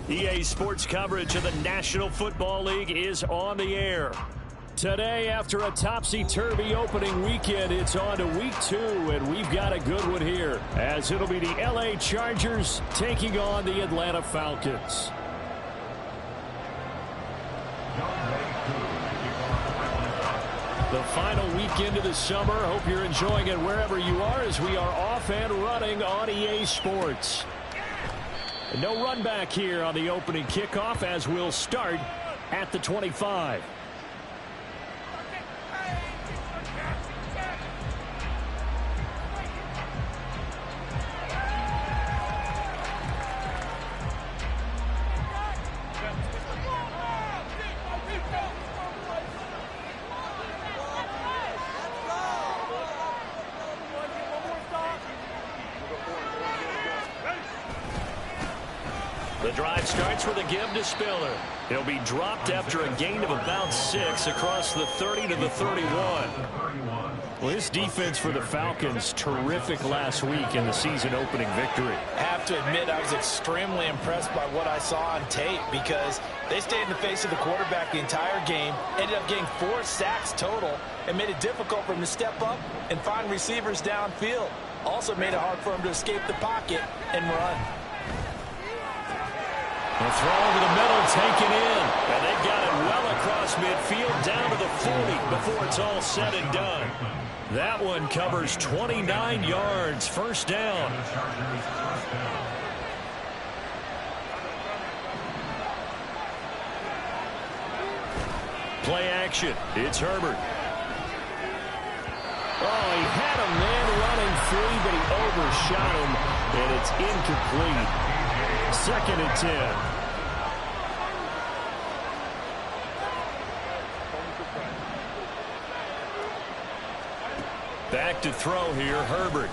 EA Sports coverage of the National Football League is on the air. Today, after a topsy-turvy opening weekend, it's on to week 2, and we've got a good one here, as it'll be the LA Chargers taking on the Atlanta Falcons. The final weekend of the summer. Hope you're enjoying it wherever you are, as we are off and running on EA Sports. No run back here on the opening kickoff, as we'll start at the 25. The drive starts with a give to Spiller. He'll be dropped after a gain of about 6 across the 30 to the 31. Well, this defense for the Falcons, terrific last week in the season-opening victory. I have to admit, I was extremely impressed by what I saw on tape, because they stayed in the face of the quarterback the entire game, ended up getting 4 sacks total, and made it difficult for him to step up and find receivers downfield. Also made it hard for him to escape the pocket and run. The throw over the middle, taken in. And they've got it well across midfield, down to the 40 before it's all said and done. That one covers 29 yards, first down. Play action. It's Herbert. Oh, he had a man running free, but he overshot him, and it's incomplete. 2nd and 10. Back to throw here, Herbert.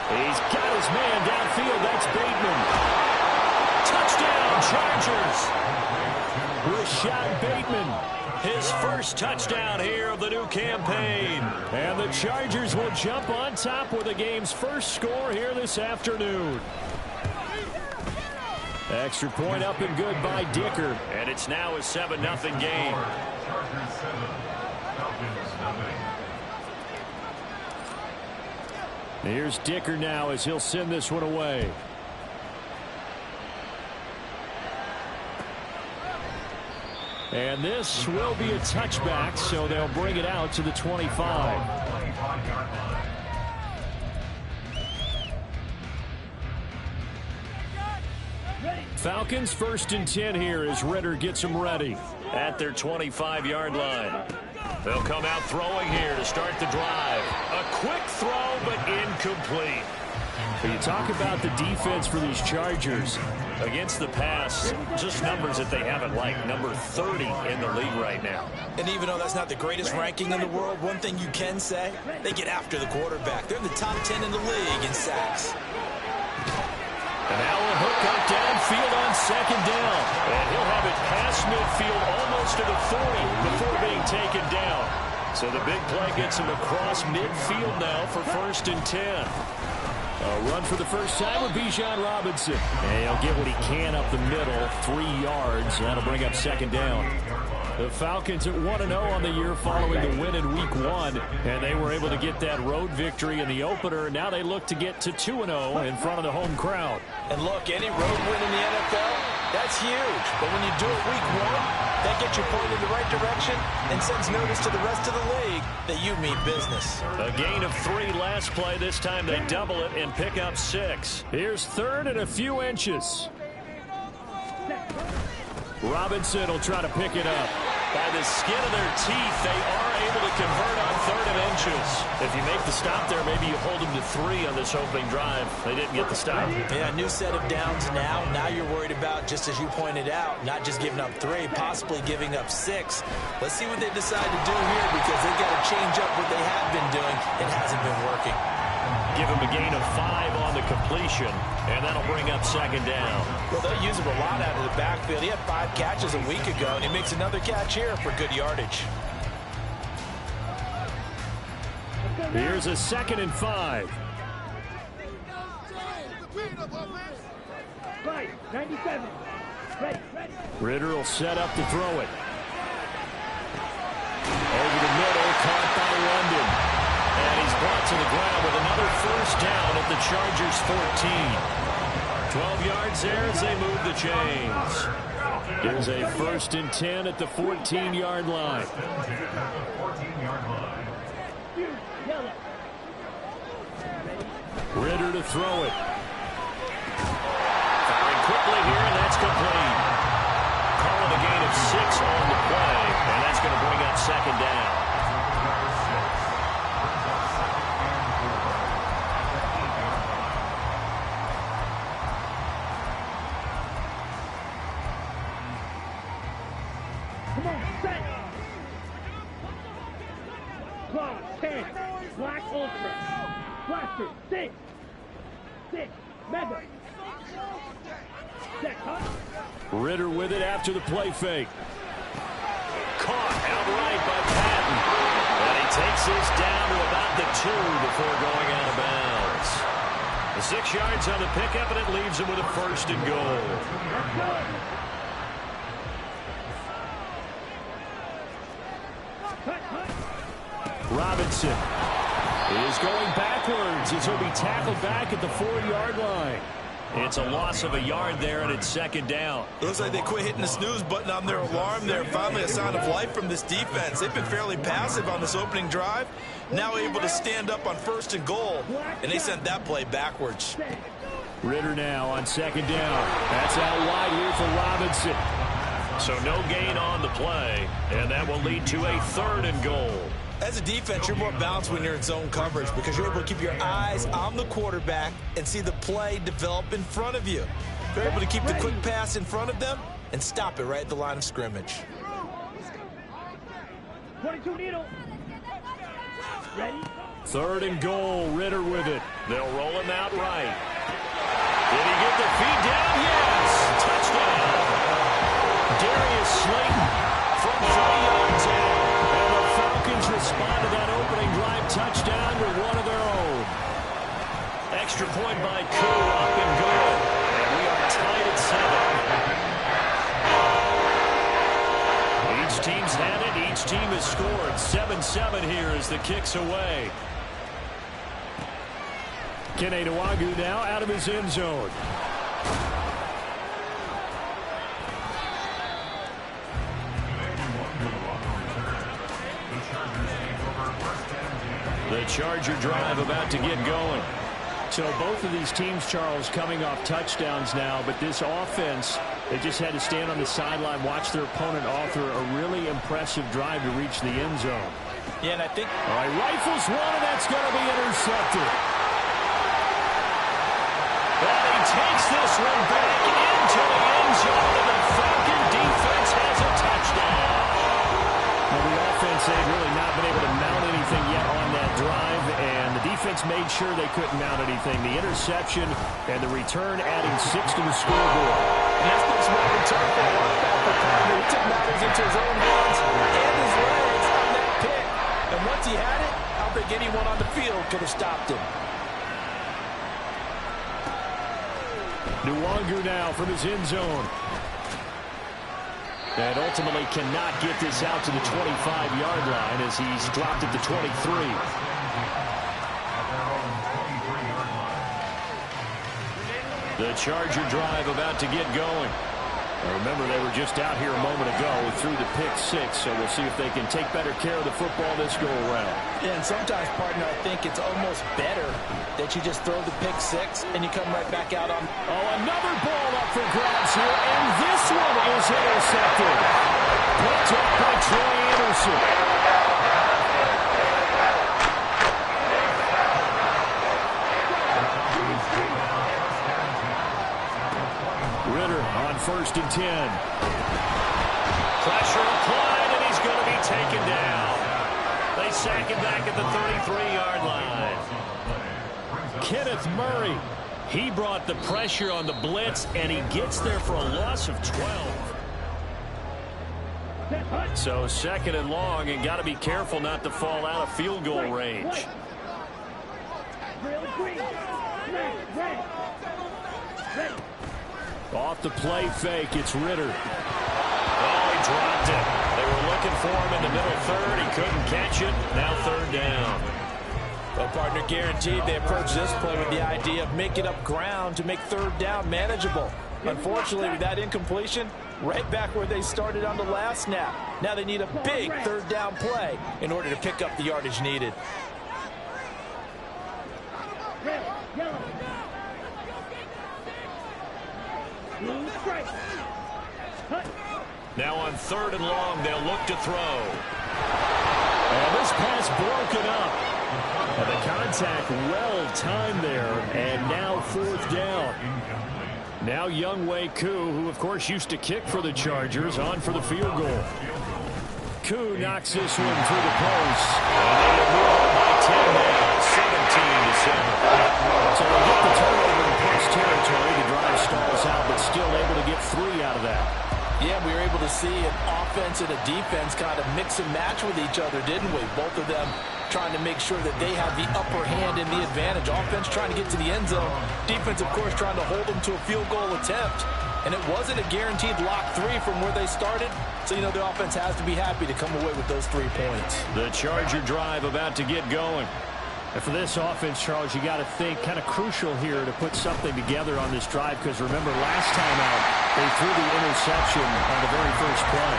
He's got his man downfield. That's Bateman. Touchdown, Chargers. Rashad Bateman, his first touchdown here of the new campaign. And the Chargers will jump on top with the game's first score here this afternoon. Extra point up and good by Dicker. And it's now a 7-0 game. Here's Dicker now as he'll send this one away. And this will be a touchback, so they'll bring it out to the 25. Falcons 1st and 10 here as Ritter gets them ready at their 25-yard line. They'll come out throwing here to start the drive. A quick throw, but incomplete. But you talk about the defense for these Chargers against the pass, just numbers that they haven't liked. Number 30 in the league right now. And even though that's not the greatest ranking in the world, one thing you can say, they get after the quarterback. They're in the top 10 in the league in sacks. And now a hook up downfield on 2nd down. And he'll have it past midfield almost to the 40 before being taken down. So the big play gets him across midfield now for 1st and 10. A run for the first time with Bijan Robinson. And he'll get what he can up the middle, 3 yards. That'll bring up 2nd down. The Falcons at 1-0 on the year following the win in Week 1. And they were able to get that road victory in the opener. Now they look to get to 2-0 in front of the home crowd. And look, any road win in the NFL, that's huge. But when you do it Week 1, that gets you pointed in the right direction and sends notice to the rest of the league that you mean business. A gain of 3 last play. This time they double it and pick up 6. Here's 3rd and a few inches. Robinson will try to pick it up. By the skin of their teeth, they are able to convert on 3rd and inches. If you make the stop there, maybe you hold them to 3 on this opening drive. They didn't get the stop. Yeah, new set of downs now. Now you're worried about, just as you pointed out, not just giving up 3, possibly giving up 6. Let's see what they decide to do here, because they've got to change up what they have been doing. It hasn't been working. Give him a gain of 5 on the completion, and that'll bring up 2nd down. Well, they'll use him a lot out of the backfield. He had 5 catches a week ago, and he makes another catch here for good yardage. Here's a 2nd and 5. Right, 97. Ready. Ritter will set up to throw it. Over the middle, caught by London. And he's brought to the ground with another first down at the Chargers' 14. 12 yards there as they move the chains. Here's a 1st and 10 at the 14-yard line. Ritter to throw it. Firing quickly here, and that's complete. Calling a gain of 6 on the play, and that's going to bring up 2nd down. Come on, set. Claw, 10. Black Ultra. Blaster, 6. Mega. Set, huh? Ritter with it after the play fake. Caught outright by Patton. And he takes this down to about the 2 before going out of bounds. The 6 yards on the pickup, and it leaves him with a 1st and goal. Let's go. Robinson is going backwards as he'll be tackled back at the 4-yard line. It's a loss of a yard there, and it's 2nd down. Looks like they quit hitting the snooze button on their alarm there. Finally a sign of life from this defense. They've been fairly passive on this opening drive. Now able to stand up on 1st and goal, and they sent that play backwards. Ritter now on 2nd down. That's out wide here for Robinson. So no gain on the play, and that will lead to a 3rd and goal. As a defense, you're more balanced when you're in zone coverage because you're able to keep your eyes on the quarterback and see the play develop in front of you. You're able to keep the quick pass in front of them and stop it right at the line of scrimmage. 22 needle. Ready? 3rd and goal, Ritter with it. They'll roll him out right. Did he get the feed down? Yes! Touchdown! Darius Slayton from 3 yards out. And the Falcons respond to that opening drive touchdown with one of their own. Extra point by Koo, up and good. And we are tied at 7. Each team's had it. Each team has scored. 7-7 here as the kick's away. Kene Nwangwu now out of his end zone. The Charger drive about to get going. So both of these teams, Charles, coming off touchdowns now, but this offense, they just had to stand on the sideline, watch their opponent author a really impressive drive to reach the end zone. Yeah, and I think... All right, rifles one, and that's going to be intercepted. And he takes this one back into the end zone, and the Falcon defense has a touchdown. Well, the offense, they've really not been able to mount anything yet on that drive, and the defense made sure they couldn't mount anything. The interception and the return adding 6 to the scoreboard. And that's the smart return for a linebacker for Carter. He took matters into his own hands and his legs on that pick. And once he had it, I don't think anyone on the field could have stopped him. Nwangwu now from his end zone. And ultimately cannot get this out to the 25-yard line as he's dropped at the 23. The Charger drive about to get going. Now remember, they were just out here a moment ago through the pick 6, so we'll see if they can take better care of the football this go-around. Yeah, and sometimes, partner, I think it's almost better that you just throw the pick 6 and you come right back out on... Oh, another ball up for grabs here, and this one is intercepted. Picked up by Troy Anderson. Ritter on 1st and 10. Pressure applied, and he's going to be taken down. They sack him back at the 33-yard line. Kenneth Murray, he brought the pressure on the blitz, and he gets there for a loss of 12. So 2nd and long, and got to be careful not to fall out of field goal range. Off the play fake, it's Ritter. Oh, he dropped it. They were looking for him in the middle third. He couldn't catch it. Now third down. Well, partner, guaranteed they approach this play with the idea of making up ground to make third down manageable. Unfortunately, with that incompletion, right back where they started on the last snap. Now they need a big third down play in order to pick up the yardage needed. Red, yellow. Blue stripe. Cut. Now on third and long, they'll look to throw. And this pass broken up. And the contact well timed there. And now fourth down. Now Younghoe Koo, who of course used to kick for the Chargers, on for the field goal. Koo knocks this one through the post. And they move on by 10 now, 17-7. So they get the turnover in post territory. The drive stalls out, but still able to get 3 out of that. Yeah, we were able to see an offense and a defense kind of mix and match with each other, didn't we? Both of them trying to make sure that they have the upper hand and the advantage. Offense trying to get to the end zone. Defense, of course, trying to hold them to a field goal attempt. And it wasn't a guaranteed lock 3 from where they started. So, you know, the offense has to be happy to come away with those 3 points. The Charger drive about to get going. And for this offense, Charles, you got to think kind of crucial here to put something together on this drive, because remember last time out they threw the interception on the very first play.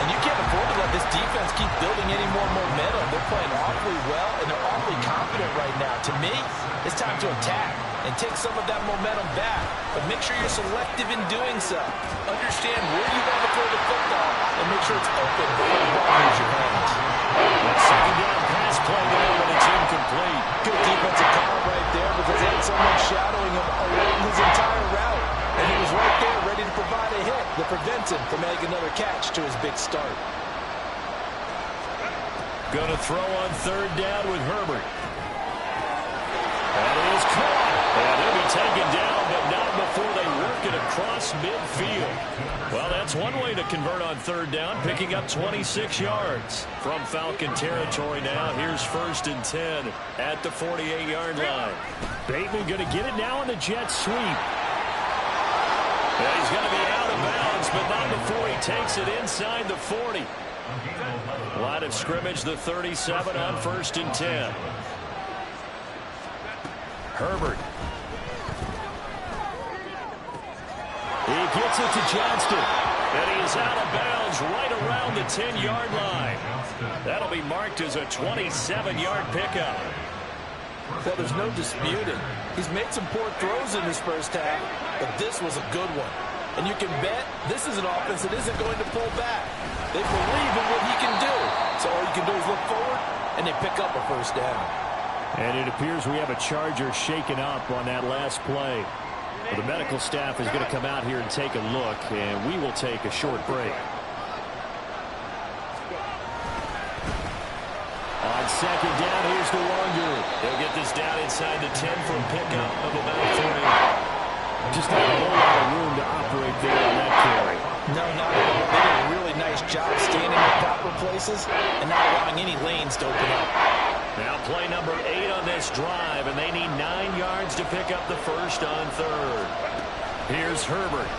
And you can't afford to let this defense keep building any more momentum. They're playing awfully well, and they're awfully confident right now. To me, it's time to attack and take some of that momentum back. But make sure you're selective in doing so. Understand where you want to throw the football and make sure it's open before the ball leaves your hands. That second down pass play there, but it's incomplete. Good defensive call right there, because they had someone shadowing him along his entire route. And he was right there ready to provide a hit that prevents him from making another catch to his big start. Going to throw on third down with Herbert. That is caught. And he'll be taken down, but not before they work it across midfield. Well, that's one way to convert on third down, picking up 26 yards. From Falcon territory now, here's 1st and 10 at the 48-yard line. Bateman going to get it now on the jet sweep. Yeah, he's going to be out of bounds, but not before he takes it inside the 40. Line of scrimmage, the 37 on 1st and 10. Herbert. He gets it to Johnston. And he is out of bounds right around the 10-yard line. That'll be marked as a 27-yard pickup. Well, there's no disputing. He's made some poor throws in this first half, but this was a good one. And you can bet this is an offense that isn't going to pull back. They believe in what he can do. So all you can do is look forward, and they pick up a first down. And it appears we have a Charger shaken up on that last play. Well, the medical staff is going to come out here and take a look, and we will take a short break. On second down, here's the Longer. They'll get this down inside the 10 for a pickup of about 40. Just not a whole lot of room to operate there on that carry. No, not at all. They did a really nice job standing in proper places and not allowing any lanes to open up. Now play number 8 on this drive, and they need 9 yards to pick up the first on third. Here's Herbert.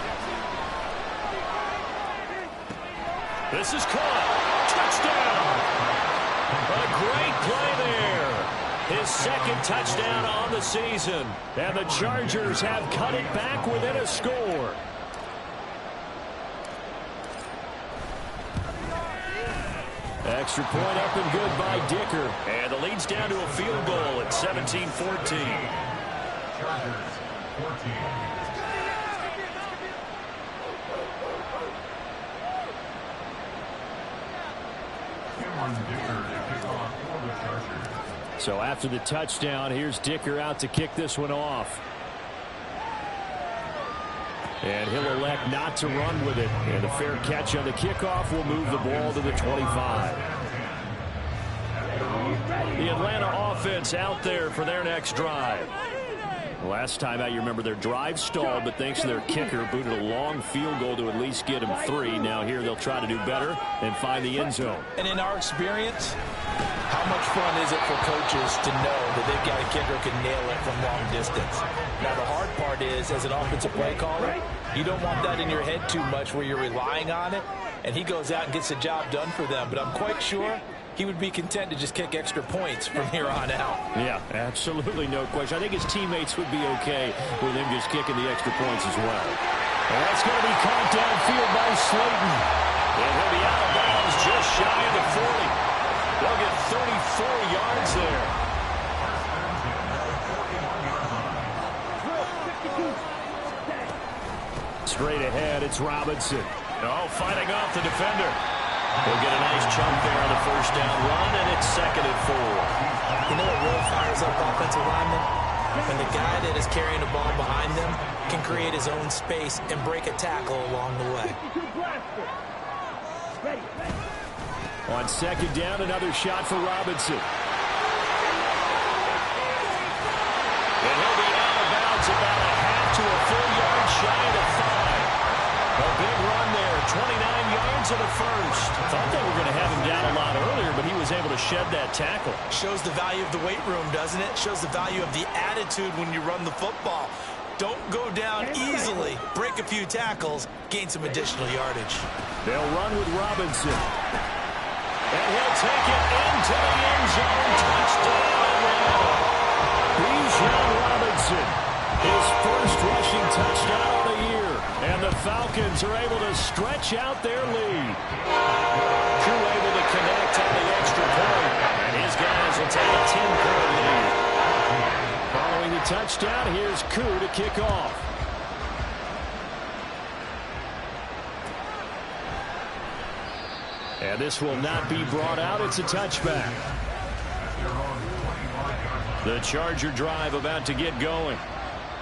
This is caught. Touchdown! A great play there. His second touchdown on the season. And the Chargers have cut it back within a score. Extra point up and good by Dicker. And the lead's down to a field goal at 17-14. Chargers 14. So after the touchdown, here's Dicker out to kick this one off. And he'll elect not to run with it. And a fair catch on the kickoff will move the ball to the 25. The Atlanta offense out there for their next drive. Last time out, you remember their drive stalled, but thanks to their kicker, booted a long field goal to at least get them 3. Now here they'll try to do better and find the end zone. And in our experience, how much fun is it for coaches to know that they've got a kicker who can nail it from long distance? Now the hard part is, as an offensive play caller, you don't want that in your head too much where you're relying on it, and he goes out and gets the job done for them. But I'm quite sure he would be content to just kick extra points from here on out. Yeah, absolutely no question. I think his teammates would be okay with him just kicking the extra points as well. And that's going to be caught downfield by Slayton. And he'll be out of bounds just shy of the 40. They'll get 34 yards there. Straight ahead, it's Robinson. Oh, fighting off the defender. He'll get a nice chunk there on the first down run, and it's 2nd and 4. You know what really fires up offensive linemen? When the guy that is carrying the ball behind them can create his own space and break a tackle along the way. On 2nd down, another shot for Robinson. And he'll be out of bounds about a half to a full yard shy of the 5. A big run there, 29 yards of the first. Thought they were going to have him down a lot earlier, but he was able to shed that tackle. Shows the value of the weight room, doesn't it? Shows the value of the attitude when you run the football. Don't go down easily. Break a few tackles, gain some additional yardage. They'll run with Robinson. And he'll take it into the end zone. Touchdown. Bijan Robinson, his first rushing touchdown of the year. And the Falcons are able to stretch out their lead. Koo able to connect on the extra point. And his guys will take a 10-point lead. Following the touchdown, here's Koo to kick off. And this will not be brought out. It's a touchback. The Charger drive about to get going.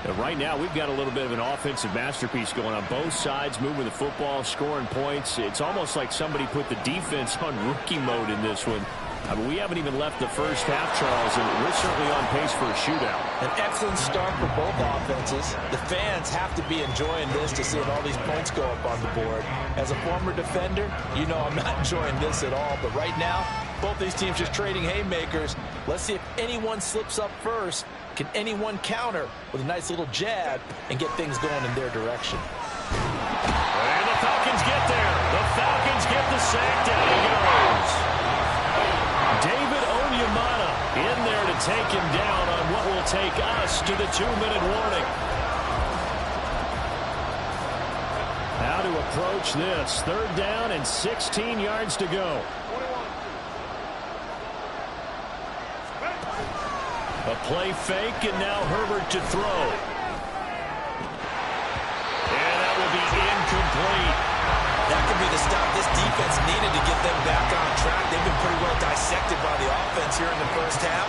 And right now, we've got a little bit of an offensive masterpiece going on both sides, moving the football, scoring points. It's almost like somebody put the defense on rookie mode in this one. I mean, we haven't even left the first half, Charles, and we're certainly on pace for a shootout. An excellent start for both offenses. The fans have to be enjoying this to see all these points go up on the board. As a former defender, you know I'm not enjoying this at all. But right now, both these teams just trading haymakers. Let's see if anyone slips up first. Can anyone counter with a nice little jab and get things going in their direction? And the Falcons get there. The Falcons get the sack. Down he goes. David Onyemata in there to take him down on what will take us to the 2-minute warning. How to approach this. 3rd down and 16 yards to go. A play fake, and now Herbert to throw. And that will be incomplete. That could be the stop this defense needed to get them back on track. They've been pretty well dissected by the offense here in the first half.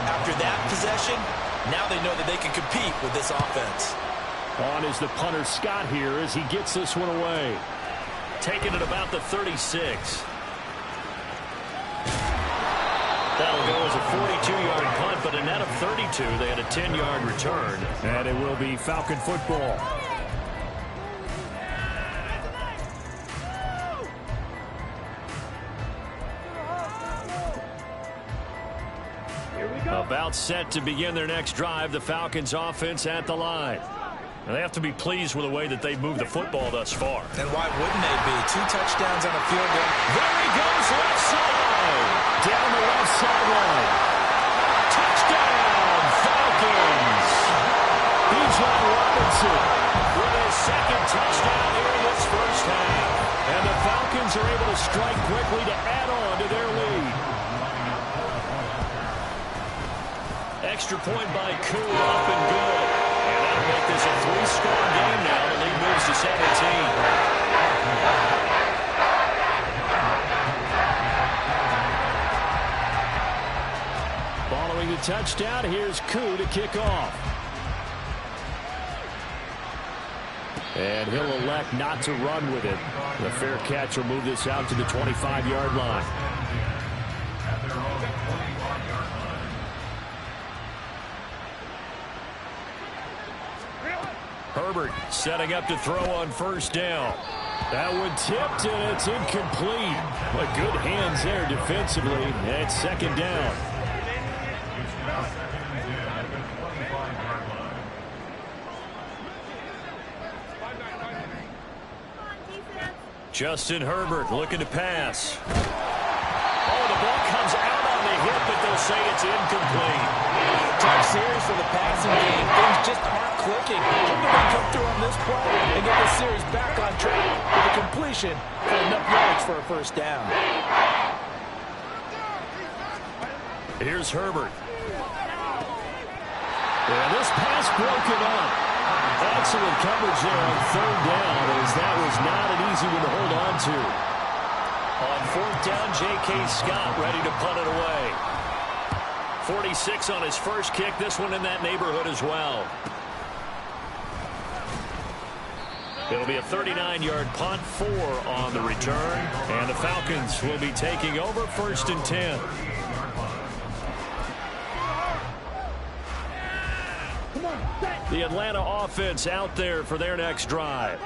After that possession, now they know that they can compete with this offense. On is the punter Scott here as he gets this one away. Taking it about the 36. That'll go as a 42-yard punt, but a net of 32. They had a 10-yard return. And it will be Falcon football. About set to begin their next drive. The Falcons offense at the line. And they have to be pleased with the way that they've moved the football thus far. And why wouldn't they be? 2 touchdowns on a field goal. There he goes, left side. Down the left sideline. Touchdown, Falcons. Bijan Robinson with his 2nd touchdown here in this first half. And the Falcons are able to strike quickly to add on to their lead. Extra point by Koo, up and good. And that'll make this a 3-score game now. The lead moves to 17. Following the touchdown, here's Koo to kick off. And he'll elect not to run with it. The fair catch will move this out to the 25-yard line. Herbert setting up to throw on first down. That one tipped, and it's incomplete. But good hands there defensively. And it's second down. Justin Herbert looking to pass. Oh, the ball comes out on the hip, but they'll say it's incomplete. Tough series for the passing game. Things just aren't clicking. Hoping they come through on this play and get the series back on track with a completion for enough yards for a first down. Here's Herbert. And this pass broken up. Excellent coverage there on third down, as that was not an easy one to hold on to. On fourth down, J.K. Scott ready to punt it away. 46 on his first kick. This one in that neighborhood as well. It'll be a 39-yard punt, 4 on the return. And the Falcons will be taking over first and 10. The Atlanta offense out there for their next drive.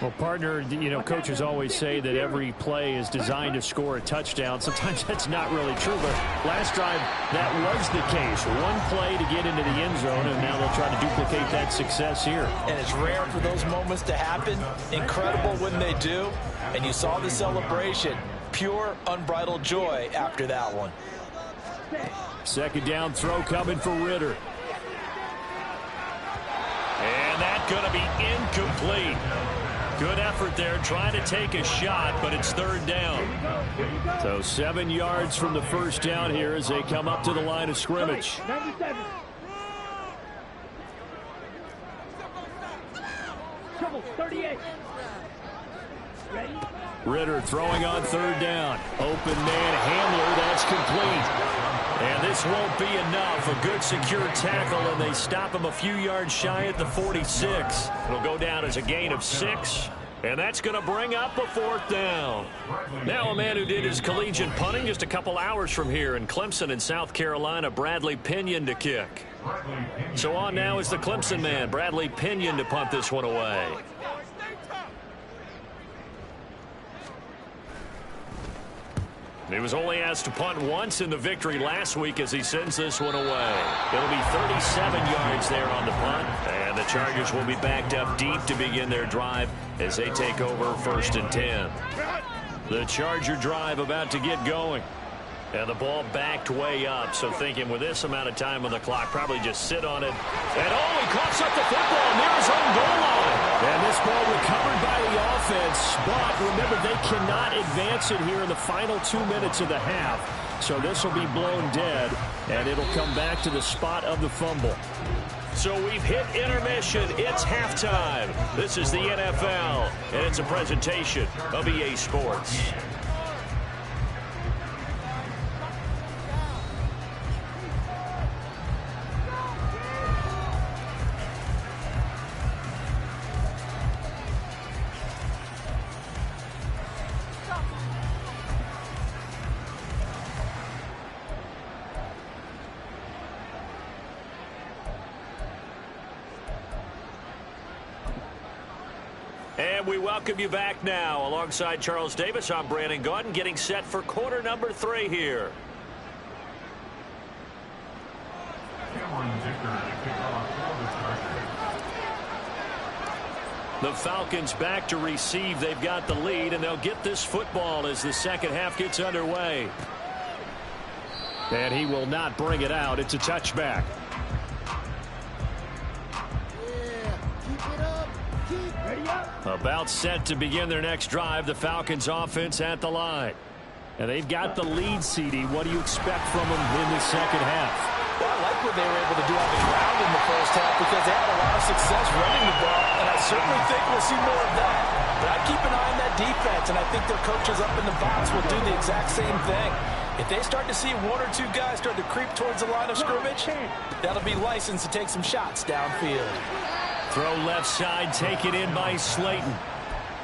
Well, partner, you know, coaches always say that every play is designed to score a touchdown. Sometimes that's not really true, but last drive, that was the case. One play to get into the end zone, and now they'll try to duplicate that success here. And it's rare for those moments to happen. Incredible when they do. And you saw the celebration. Pure, unbridled joy after that one. Second down throw coming for Ritter. And that's going to be incomplete. Good effort there, trying to take a shot, but it's third down. So 7 yards from the first down here as they come up to the line of scrimmage. 97. Trouble, 38. Ready? Ritter throwing on third down. Open man Hamler, that's complete. And this won't be enough. A good secure tackle, and they stop him a few yards shy at the 46. It'll go down as a gain of 6. And that's going to bring up a fourth down. Now a man who did his collegiate punting just a couple hours from here in Clemson in South Carolina, Bradley Pinion to kick. So on now is the Clemson man, Bradley Pinion, to punt this one away. He was only asked to punt once in the victory last week as he sends this one away. It'll be 37 yards there on the punt, and the Chargers will be backed up deep to begin their drive as they take over first and 10. The Charger drive about to get going. And the ball backed way up, so thinking with this amount of time on the clock, probably just sit on it. And oh, he coughs up the football near his own goal line. And this ball recovered by the offense, but remember, they cannot advance it here in the final 2 minutes of the half. So this will be blown dead, and it'll come back to the spot of the fumble. So we've hit intermission. It's halftime. This is the NFL, and it's a presentation of EA Sports. And we welcome you back now. Alongside Charles Davis, I'm Brandon Gaudin, getting set for quarter number 3 here. The Falcons back to receive. They've got the lead, and they'll get this football as the second half gets underway. And he will not bring it out. It's a touchback. About set to begin their next drive. The Falcons offense at the line. And they've got the lead, CD. What do you expect from them in the second half? Well, I like what they were able to do on the ground in the first half because they had a lot of success running the ball, and I certainly think we'll see more of that. But I keep an eye on that defense, and I think their coaches up in the box will do the exact same thing. If they start to see 1 or 2 guys start to creep towards the line of scrimmage, that'll be licensed to take some shots downfield. Throw left side, taken in by Slayton.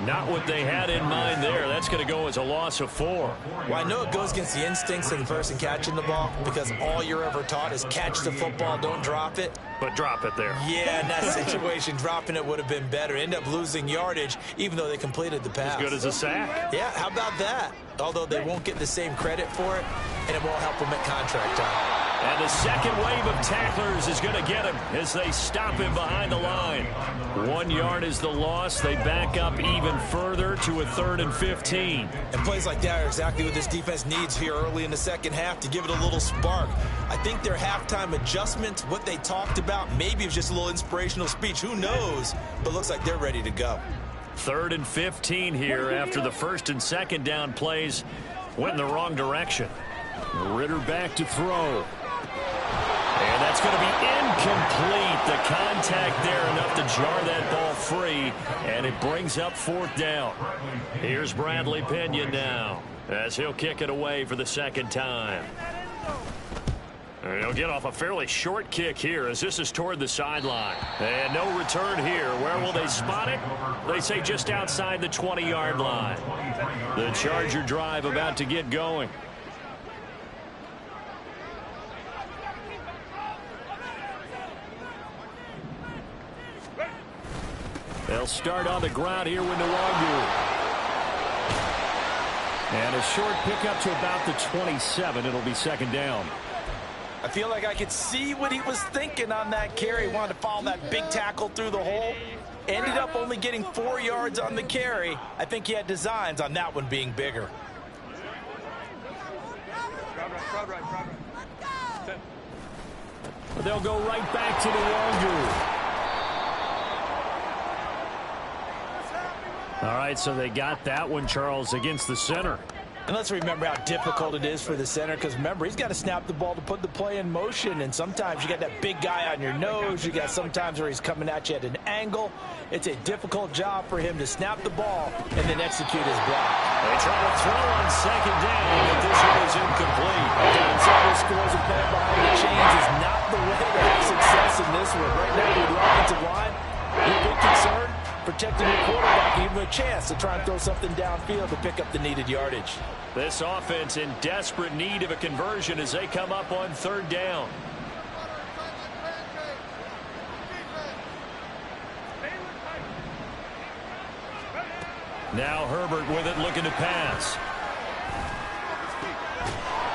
Not what they had in mind there. That's going to go as a loss of 4. Well, I know it goes against the instincts of the person catching the ball because all you're ever taught is catch the football, don't drop it. But drop it there. Yeah, in that situation, dropping it would have been better. End up losing yardage, even though they completed the pass. As good as a sack. Yeah, how about that? Although they won't get the same credit for it, and it won't help them at contract time. And the second wave of tacklers is going to get him as they stop him behind the line. 1 yard is the loss. They back up even further to a 3rd and 15. And plays like that are exactly what this defense needs here early in the second half to give it a little spark. I think their halftime adjustments, what they talked about, maybe it was just a little inspirational speech. Who knows? But looks like they're ready to go. 3rd and 15 here after the 1st and 2nd down plays went in the wrong direction. Ritter back to throw. And that's going to be incomplete. The contact there enough to jar that ball free, and it brings up 4th down. Here's Bradley Pinion now as he'll kick it away for the 2nd time. And he'll get off a fairly short kick here as this is toward the sideline. And no return here. Where will they spot it? They say just outside the 20-yard line. The Charger drive about to get going. They'll start on the ground here with Nwangu. And a short pickup to about the 27. It'll be 2nd down. I feel like I could see what he was thinking on that carry. He wanted to follow that big tackle through the hole. Ended up only getting 4 yards on the carry. I think he had designs on that one being bigger. They'll go right back to Nwangu. All right, so they got that one, Charles, against the center. And let's remember how difficult it is for the center, because remember, he's got to snap the ball to put the play in motion, and sometimes you got that big guy on your nose. You got sometimes where he's coming at you at an angle. It's a difficult job for him to snap the ball and then execute his block. They try to throw on 2nd down, but this one is incomplete. Several scores and playing behind the chains is not the way to have success in this one. Right now, with the offensive line, you're a bit concerned. Protecting your quarterback, give him a chance to try and throw something downfield to pick up the needed yardage. This offense in desperate need of a conversion as they come up on 3rd down. Now Herbert with it, looking to pass.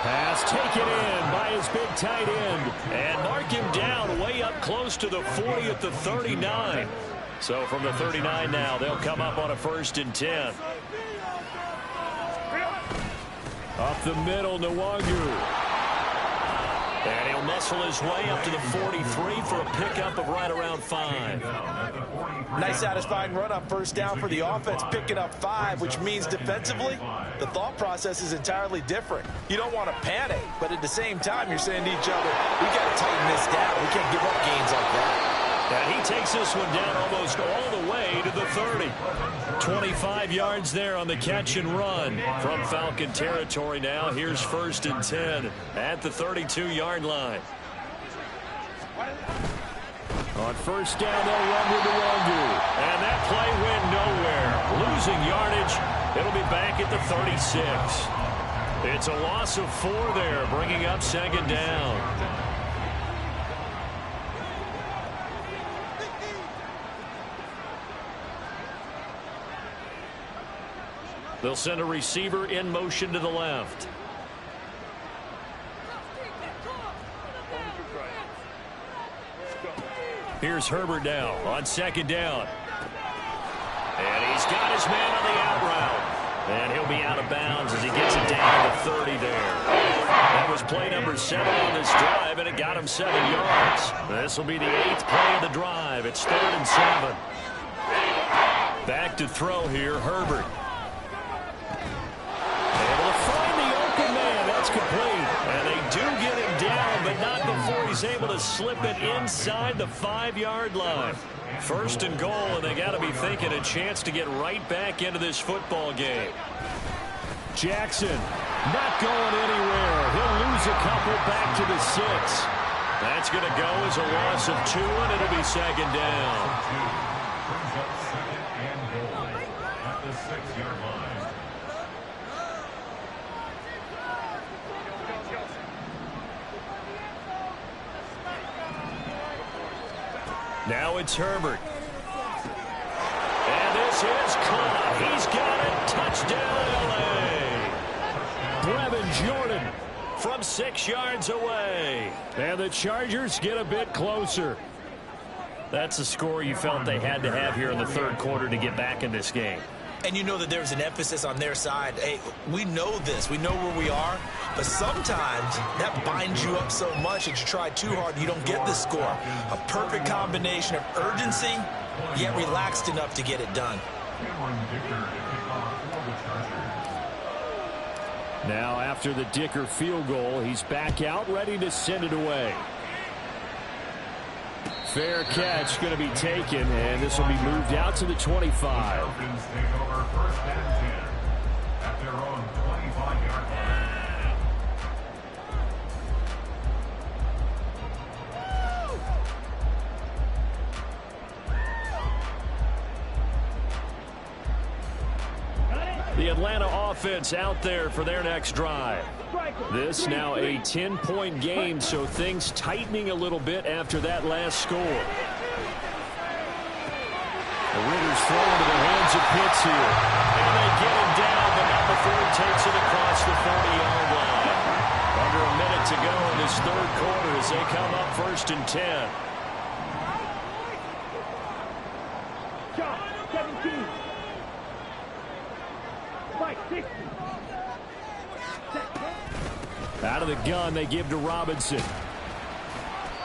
Pass taken in by his big tight end. And mark him down way up close to the 40 at the 39. So from the 39 now, they'll come up on a 1st and 10. Up the middle, Nwangu. And he'll muscle his way up to the 43 for a pickup of right around 5. Nice satisfying run on 1st down for the offense, picking up 5, which means defensively, the thought process is entirely different. You don't want to panic, but at the same time, you're saying to each other, we got to tighten this down. We can't give up gains like that. And he takes this one down almost all the way to the 30. 25 yards there on the catch and run from Falcon territory now. Here's 1st and 10 at the 32-yard line. On 1st down, they'll run with Nwangu. And that play went nowhere. Losing yardage. It'll be back at the 36. It's a loss of 4 there, bringing up 2nd down. They'll send a receiver in motion to the left. Here's Herbert now on 2nd down. And he's got his man on the out route. And he'll be out of bounds as he gets it down to the 30 there. That was play number 7 on this drive, and it got him 7 yards. This will be the 8th play of the drive. It's 3rd and 7. Back to throw here, Herbert. Able to find the open man. That's complete. And they do get him down, but not before he's able to slip it inside the 5-yard line. 1st and goal, and they got to be thinking a chance to get right back into this football game. Jackson not going anywhere. He'll lose a couple back to the 6. That's going to go as a loss of 2, and it'll be 2nd down. Now it's Herbert. And this is caught. He's got it. Touchdown, L.A. Brevin Jordan from 6 yards away. And the Chargers get a bit closer. That's the score you felt they had to have here in the third quarter to get back in this game. And you know that there's an emphasis on their side. Hey, we know this. We know where we are. But sometimes that binds you up so much that you try too hard, you don't get the score. A perfect combination of urgency, yet relaxed enough to get it done. Now after the Dicker field goal, he's back out ready to send it away. Fair catch going to be taken, and this will be moved out to the 25. The Atlanta offense out there for their next drive. This now a 10-point game, so things tightening a little bit after that last score. The Ridder's thrown into the hands of Pitts here. And they get him down, but not before he takes it across the 40-yard line. Under a minute to go in this third quarter as they come up 1st and 10. Shot, 17. Fight, 60. Out of the gun, they give to Robinson.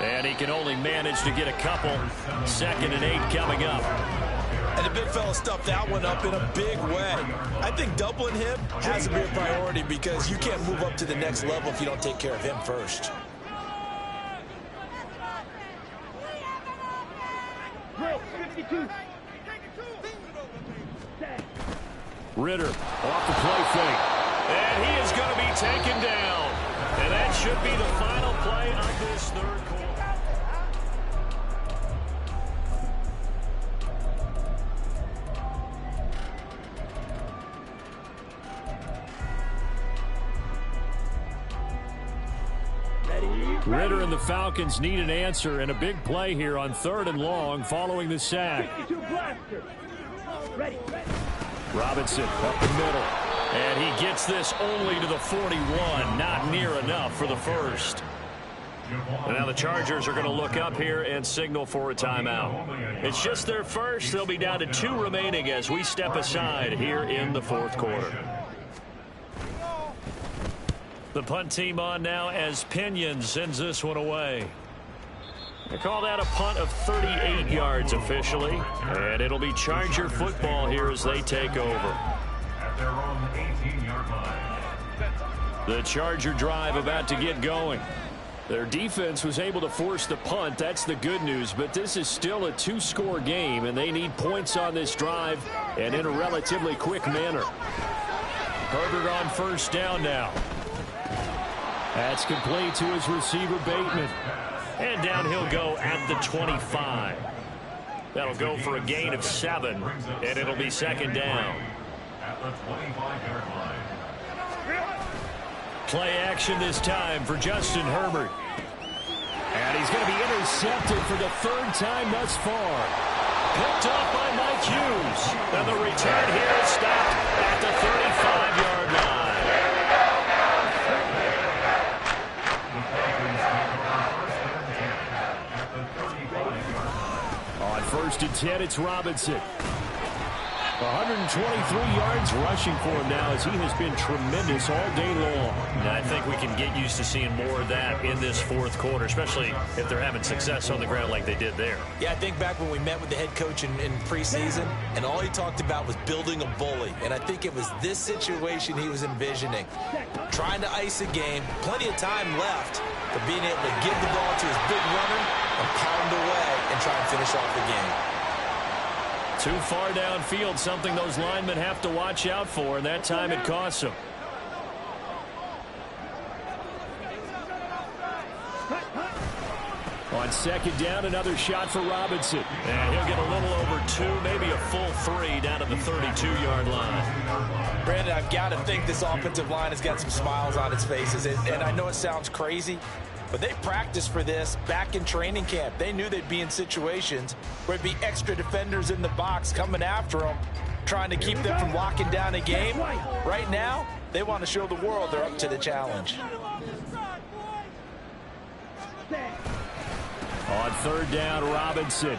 And he can only manage to get a couple. 2nd and 8 coming up. And the big fella stuffed that one up in a big way. I think doubling him has to be a priority because you can't move up to the next level if you don't take care of him first. Drill, 52. Ridder off the play fake. And he is going to be taken down. And that should be the final play of this third quarter. Ridder and the Falcons need an answer, and a big play here on 3rd and long following the sack. 52 blaster. Ready. Robinson up the middle. And he gets this only to the 41. Not near enough for the first. And now the Chargers are going to look up here and signal for a timeout. It's just their first. They'll be down to 2 remaining as we step aside here in the 4th quarter. The punt team on now as Pinion sends this one away. They call that a punt of 38 yards officially. And it'll be Charger football here as they take over. Their own 18-yard line. The Charger drive about to get going. Their defense was able to force the punt. That's the good news. But this is still a 2-score game, and they need points on this drive and in a relatively quick manner. Herbert on 1st down now. That's complete to his receiver, Bateman. And down he'll go at the 25. That'll go for a gain of 7, and it'll be 2nd down. At the 25-yard line. Play action this time for Justin Herbert. And he's going to be intercepted for the 3rd time thus far. Picked off by Mike Hughes. And the return here is stopped at the 35-yard line. On 1st and 10, it's Robinson. 123 yards rushing for him now as he has been tremendous all day long. And I think we can get used to seeing more of that in this 4th quarter, especially if they're having success on the ground like they did there. Yeah, I think back when we met with the head coach in preseason, and all he talked about was building a bully. And I think it was this situation he was envisioning. Trying to ice a game, plenty of time left, but being able to give the ball to his big runner and pound away and try and finish off the game. Too far downfield, something those linemen have to watch out for, and that time it costs them. On 2nd down, another shot for Robinson. And he'll get a little over 2, maybe a full 3 down at the 32-yard line. Brandon, I've got to think this offensive line has got some smiles on its faces. And I know it sounds crazy, but they practiced for this back in training camp. They knew they'd be in situations where there'd be extra defenders in the box coming after them, trying to keep them from locking down a game. Right now, they want to show the world they're up to the challenge. On third down, Robinson.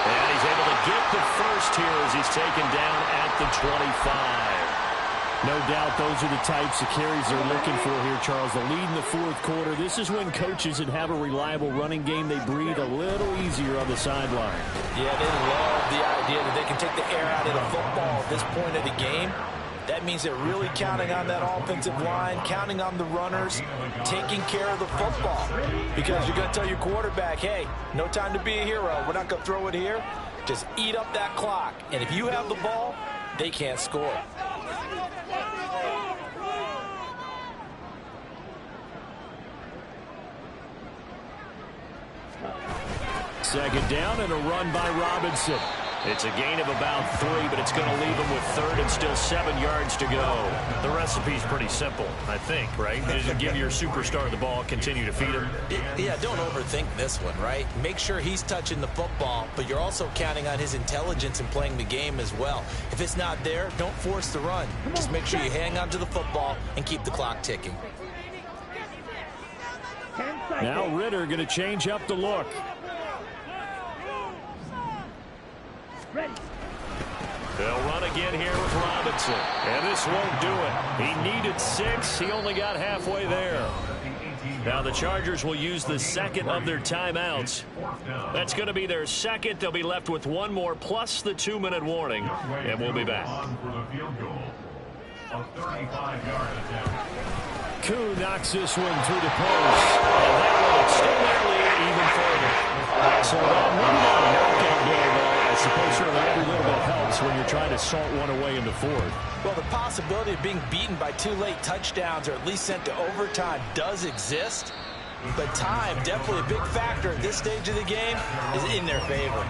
And he's able to get the first here as he's taken down at the 25. No doubt those are the types of carries they're looking for here, Charles. The lead in the fourth quarter. This is when coaches that have a reliable running game, they breathe a little easier on the sideline. Yeah, they love the idea that they can take the air out of the football at this point of the game. That means they're really counting on that offensive line, counting on the runners, taking care of the football. Because you're going to tell your quarterback, hey, no time to be a hero. We're not going to throw it here. Just eat up that clock. And if you have the ball, they can't score. Second down and a run by Robinson. It's a gain of about 3, but it's going to leave him with third and still 7 yards to go. The recipe's pretty simple, I think, right? Just give your superstar the ball, continue to feed him. Yeah, don't overthink this one, right? Make sure he's touching the football, but you're also counting on his intelligence in playing the game as well. If it's not there, don't force the run. Just make sure you hang on to the football and keep the clock ticking. Now Ritter going to change up the look. Ready. They'll run again here with Robinson. And this won't do it. He needed 6. He only got halfway there. Now the Chargers will use the second of their timeouts. That's going to be their second. They'll be left with one more plus the 2-minute warning. And we'll be back. Koo knocks this one through the post. And that will extend their lead even further. So maybe not a knockout blow, but I suppose certainly every little bit helps when you're trying to salt one away in the fourth. Well, the possibility of being beaten by 2 late touchdowns or at least sent to overtime does exist. But time, definitely a big factor at this stage of the game, is in their favor.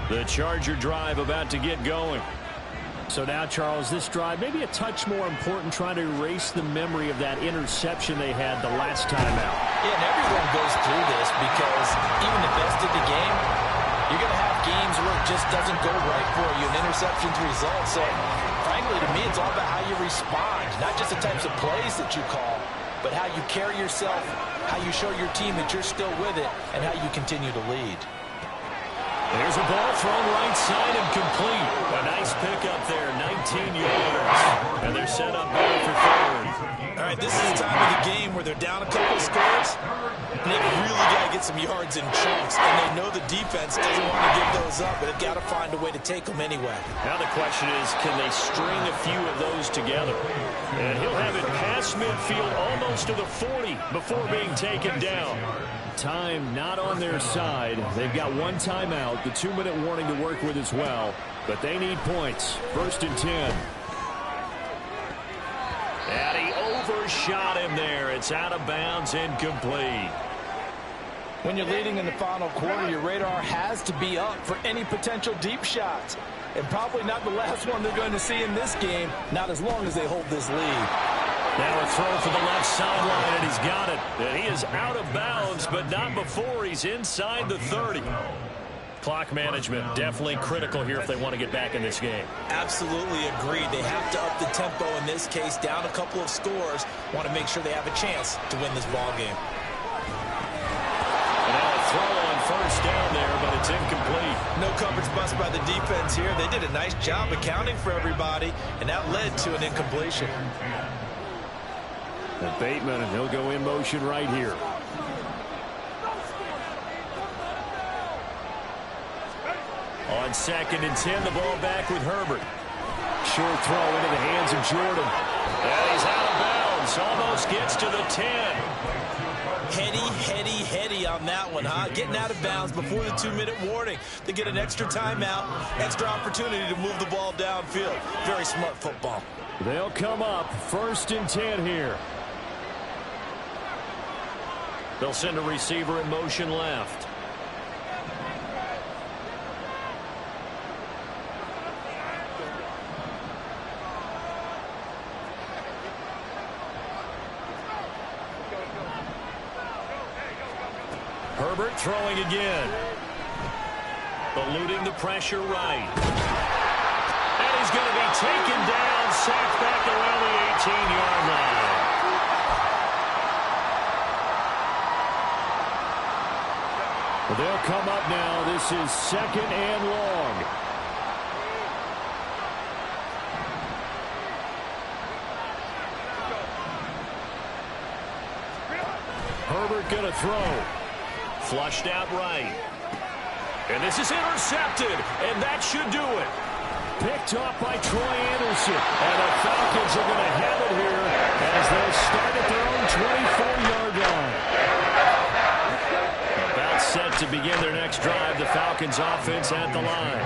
The Charger drive about to get going. So now, Charles, this drive maybe a touch more important, trying to erase the memory of that interception they had the last time out. Yeah, and everyone goes through this because even the best of the game, you're going to have games where it just doesn't go right for you, and interceptions result. So, frankly, to me, it's all about how you respond, not just the types of plays that you call, but how you carry yourself, how you show your team that you're still with it, and how you continue to lead. There's a ball thrown right side and complete. A nice pickup there, 19 yards. And they're set up better for third. All right, this is the time of the game where they're down a couple of scores, and they've really got to get some yards in chunks, and they know the defense doesn't want to give those up, but they've got to find a way to take them anyway. Now the question is, can they string a few of those together? And he'll have it past midfield almost to the 40 before being taken down. Time not on their side. They've got one timeout, the 2-minute warning to work with as well. But they need points. 1st and 10. And he overshot him there. It's out of bounds, incomplete. When you're leading in the final quarter, your radar has to be up for any potential deep shots. And probably not the last one they're going to see in this game, not as long as they hold this lead. Now a throw for the left sideline, and he's got it. And he is out of bounds, but not before he's inside the 30. Clock management definitely critical here if they want to get back in this game. Absolutely agreed. They have to up the tempo in this case, down a couple of scores. Want to make sure they have a chance to win this ball game. And now a throw on 1st down there, but it's incomplete. No coverage bust by the defense here. They did a nice job accounting for everybody, and that led to an incompletion. And Bateman, and he'll go in motion right here. On 2nd and 10, the ball back with Herbert. Short throw into the hands of Jordan. And he's out of bounds. Almost gets to the 10. Heady on that one, huh? Getting out of bounds before the 2-minute warning. They get an extra timeout, extra opportunity to move the ball downfield. Very smart football. They'll come up 1st and 10 here. They'll send a receiver in motion left. Herbert throwing again. Eluding the pressure right. And he's going to be taken down, sacked back around the 18-yard line. They'll come up now. This is 2nd and long. Herbert going to throw. Flushed out right. And this is intercepted, and that should do it. Picked off by Troy Anderson. And the Falcons are going to have it here as they start at their own 24-yard line. About set to begin their next drive, the Falcons offense at the line.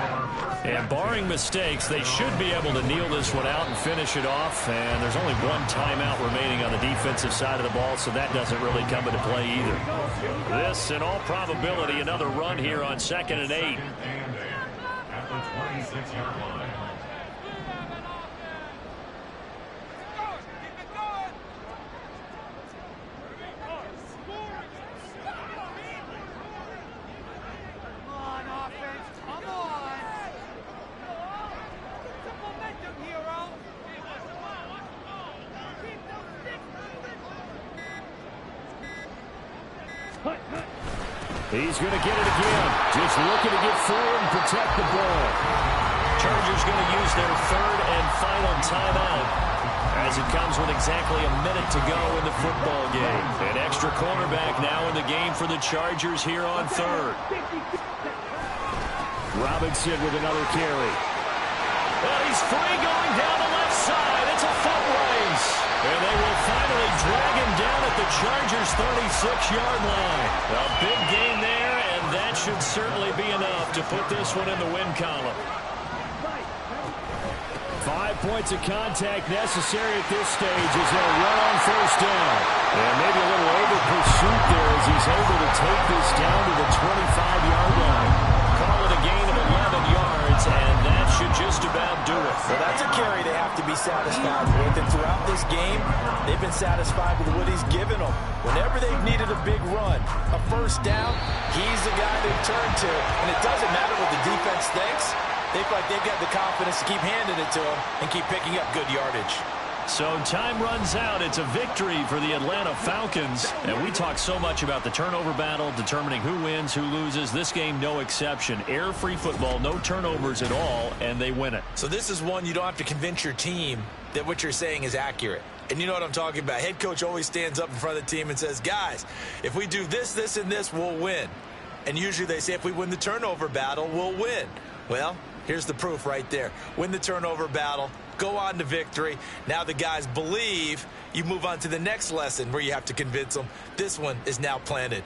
And barring mistakes, they should be able to kneel this one out and finish it off. And there's only one timeout remaining on the defensive side of the ball, so that doesn't really come into play either. This, in all probability, another run here on 2nd and 8. At the 26-yard line. He's going to get it again. Just looking to get forward and protect the ball. Chargers going to use their 3rd and final timeout as it comes with exactly a minute to go in the football game. An extra cornerback now in the game for the Chargers here on 3rd. Robinson with another carry. Well, he's free going down the left side. It's a foot race. And they will finally drag him down at the Chargers' 36-yard line. A big gain there, and that should certainly be enough to put this one in the win column. 5 points of contact necessary at this stage as they'll run on 1st down. And maybe a little over pursuit there as he's able to take this down to the 25-yard line. Call it a gain of 11 yards, and that should just about do it. Well, that's a carry they have to be satisfied with. And throughout this game, they've been satisfied with what he's given them. Whenever they've needed a big run, a 1st down, he's the guy they've turned to. And it doesn't matter what the defense thinks. They feel like they've got the confidence to keep handing it to him and keep picking up good yardage. So time runs out. It's a victory for the Atlanta Falcons. And we talk so much about the turnover battle, determining who wins, who loses. This game, no exception. Error-free football, no turnovers at all, and they win it. So this is one you don't have to convince your team that what you're saying is accurate. And you know what I'm talking about. Head coach always stands up in front of the team and says, guys, if we do this, this, and this, we'll win. And usually they say if we win the turnover battle, we'll win. Well, here's the proof right there. Win the turnover battle. Go on to victory. Now the guys believe. You move on to the next lesson where you have to convince them. This one is now planted.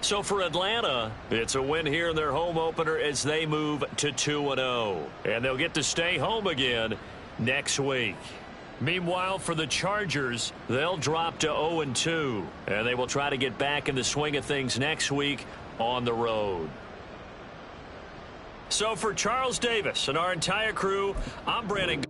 So for Atlanta, it's a win here in their home opener as they move to 2-0. And they'll get to stay home again next week. Meanwhile, for the Chargers, they'll drop to 0-2. And they will try to get back in the swing of things next week on the road. So for Charles Davis and our entire crew, I'm Brandon.